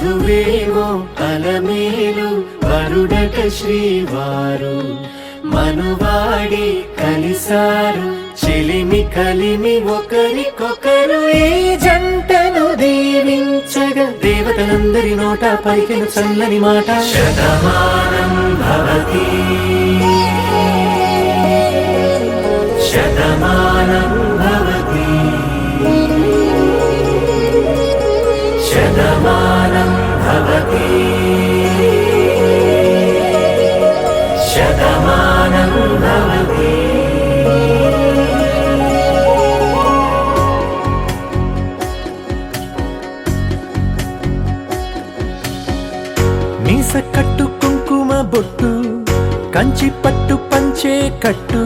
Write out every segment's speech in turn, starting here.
వధువేవో అలమేలు వరుడట శ్రీవారు మనువాడి కలిసారు చెలిమి కలిమి ఒకరికొకరు ఈ జంటను దీవించగా దేవతలందరి నోట పలికిన చల్లని మాట శతమానం భవతి శతమానం భవతి శతమానం భవతి శతమానం భవతి. మీస కట్టు కుంకుమ బొట్టు కంచి పట్టు పంచే కట్టు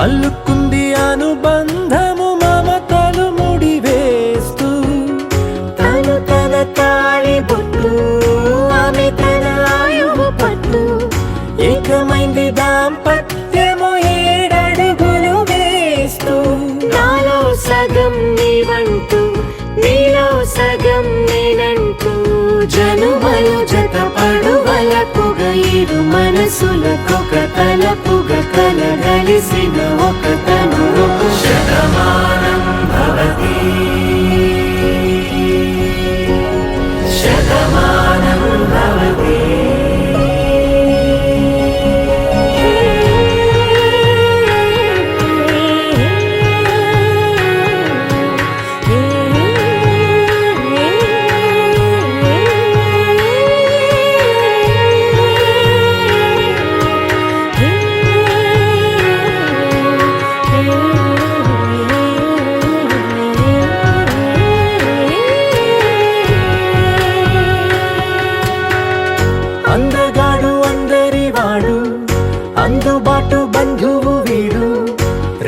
అల్లుకుంది అనుబంధము మమతలు ముడివేస్తూ తను తన తాళి బొట్టు ఆమె తన ఆయువు పట్టు ఏకమైంది దాంపత్యము 7 అడుగులు వేస్తూ నాలో సగం నీవంటూ నీలో సగం నేనంటూ జనుమలు జతపడువలపుగా ఇరు మనసులకొక తలపుగా కలగలిసిన ఒక తను శతమానం భవతి శతమానం భవతి. అందగాడు అందరివాడు అందుబాటు బంధువు వీడు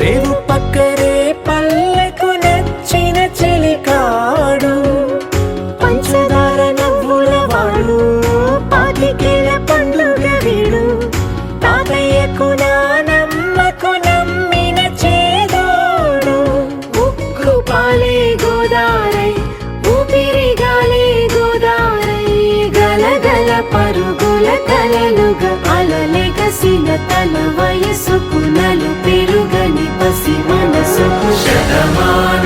రేవు పక్కరే పల్లెకు నచ్చిన చెలికాడు పంచదార నవ్వుల వాడు పాతికేల పండుగ వీడు తాతయ్యకు నానమ్మకు నమ్మిన చేదోడు ఉక్కు పాలే గోదారై ఊపిరిగాలే గోదారై గలగల పరుగుల కలలుగా అలలెగసిన తన వయసుకు నలు పెరుగని పసి మనసుకు శతమానం